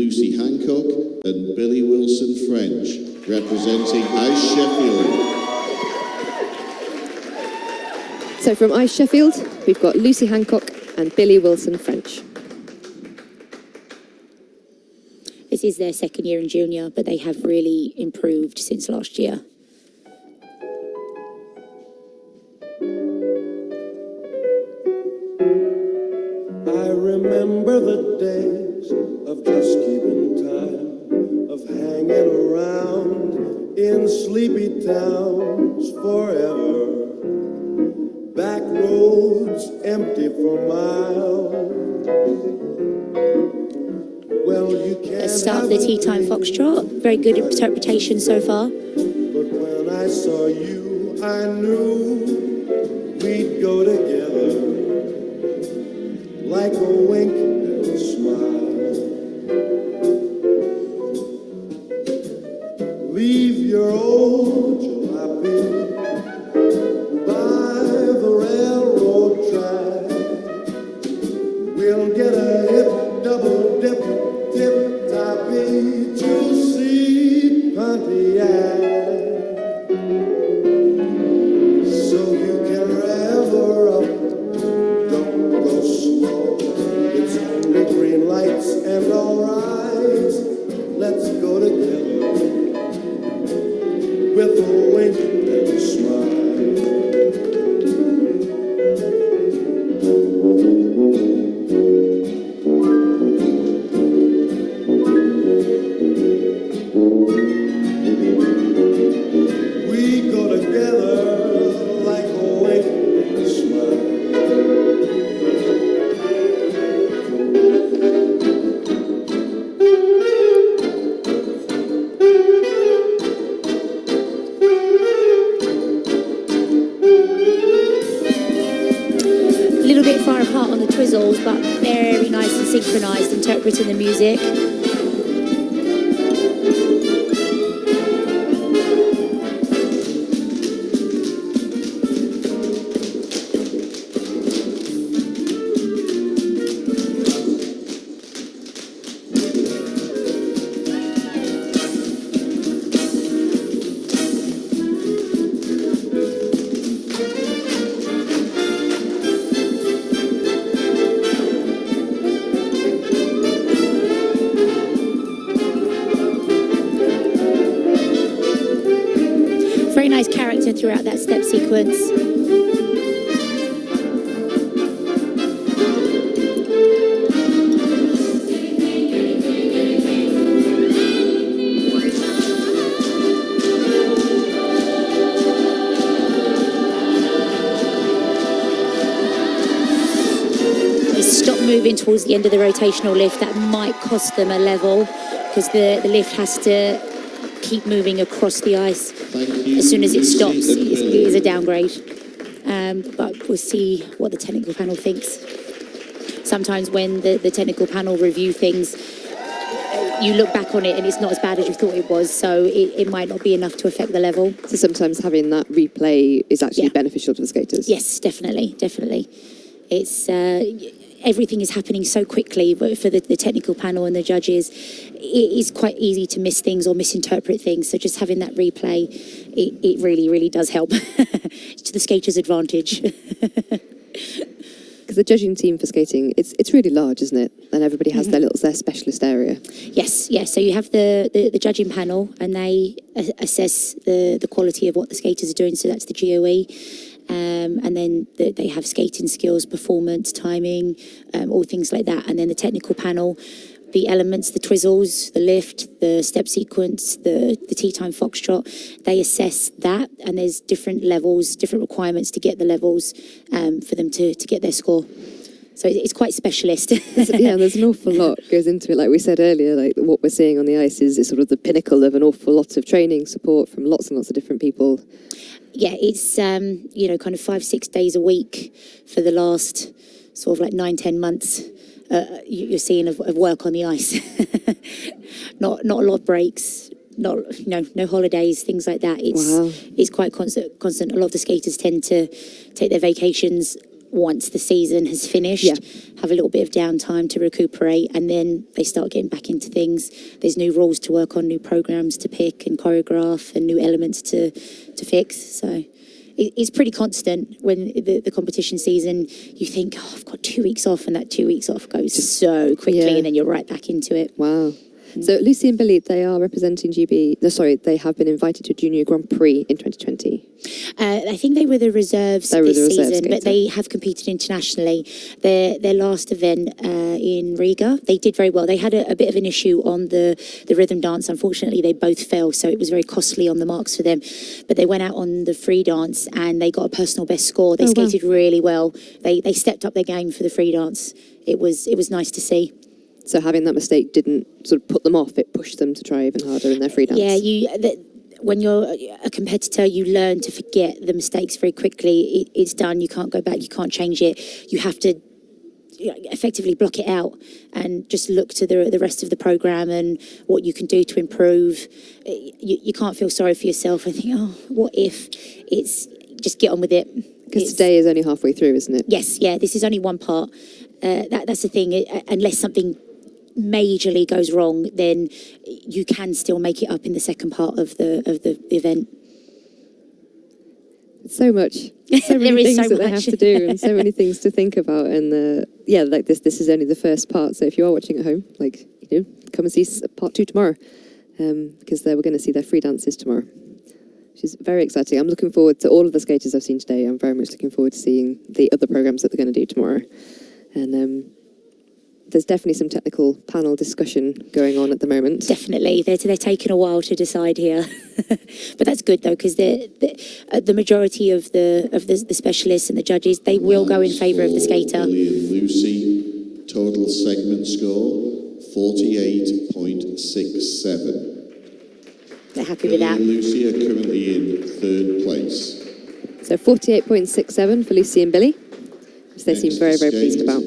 Lucy Hancock and Billy Wilson French, representing Ice Sheffield. So from Ice Sheffield, we've got Lucy Hancock and Billy Wilson French. This is their second year in junior, but they have really improved since last year. I remember the days of just keeping time, of hanging around in sleepy towns forever. Back roads empty for miles. Well, you can't Let's start the tea time foxtrot. Very good interpretation so far. But when I saw you, I knew we'd go together, like a wink and a smile. Leave your old jalopy by the railroad track. We'll get a hip, double dip, tip-toppy to see Pontiac. So you can rev her up, don't go slow. It's only green lights and all right. Let's go together with a wink and a smile. We go together like a wink and a smile. A little bit far apart on the twizzles, but very nice and synchronised, interpreting the music. Very nice character throughout that step sequence. They stop moving towards the end of the rotational lift. That might cost them a level because the lift has to keep moving across the ice. As soon as it stops, it is a downgrade. But we'll see what the technical panel thinks. Sometimes when the technical panel review things, you look back on it and it's not as bad as you thought it was, so it might not be enough to affect the level. So sometimes having that replay is actually beneficial to the skaters. Yes, definitely, definitely. It's everything is happening so quickly, but for the technical panel and the judges, it is quite easy to miss things or misinterpret things. So just having that replay, it really, really does help. It's to the skater's advantage. Because the judging team for skating, it's really large, isn't it? And everybody has their specialist area. Yes, yes. So you have the judging panel, and they assess the quality of what the skaters are doing. So that's the GOE. And then they have skating skills, performance, timing, all things like that. And then the technical panel, the elements, the twizzles, the lift, the step sequence, the tea time foxtrot, they assess that. And there's different levels, different requirements to get the levels for them to get their score. So it's quite specialist. Yeah, there's an awful lot goes into it. Like we said earlier, like what we're seeing on the ice is sort of the pinnacle of an awful lot of training support from lots and lots of different people. Yeah, it's, kind of 5-6 days a week for the last sort of like 9-10 months. You're seeing of work on the ice. Not a lot of breaks, no holidays, things like that. It's quite constant. A lot of the skaters tend to take their vacations once the season has finished, have a little bit of downtime to recuperate, and then they start getting back into things. There's new rules to work on, new programs to pick and choreograph, and new elements to fix. So it's pretty constant. When the competition season, you think, oh, I've got 2 weeks off, and that 2 weeks off goes so quickly, and then you're right back into it. Wow. So Lucy and Billy, they are representing GB. No, sorry, they have been invited to Junior Grand Prix in 2020. I think they were the reserves this season, skater. but they have competed internationally. Their last event in Riga, they did very well. They had a bit of an issue on the rhythm dance. Unfortunately, they both fell, so it was very costly on the marks for them. But they went out on the free dance and they got a personal best score. They skated really well. They stepped up their game for the free dance. It was nice to see. So having that mistake didn't sort of put them off, it pushed them to try even harder in their free dance. Yeah, when you're a competitor, you learn to forget the mistakes very quickly. It's done, you can't go back, you can't change it. You have to effectively block it out and just look to the rest of the programme and what you can do to improve. You can't feel sorry for yourself and think, oh, what if? It's just get on with it. Because today is only halfway through, isn't it? Yes, this is only one part. That's the thing, unless something majorly goes wrong, then you can still make it up in the second part of the event. So much, so many things that they have much. to do, and so many things to think about. And like this is only the first part. So if you are watching at home, come and see part 2 tomorrow, because we're going to see their free dances tomorrow, which is very exciting. I'm looking forward to all of the skaters I've seen today. I'm very much looking forward to seeing the other programs that they're going to do tomorrow. And there's definitely some technical panel discussion going on at the moment. Definitely, they're taking a while to decide here, but that's good though, because the majority of the specialists and the judges, they will go in favour of the skater. Billy and Lucy, total segment score 48.67. They're happy with Billy that. and Lucy are currently in 3rd place. So 48.67 for Lucy and Billy, which they seem very, very pleased about.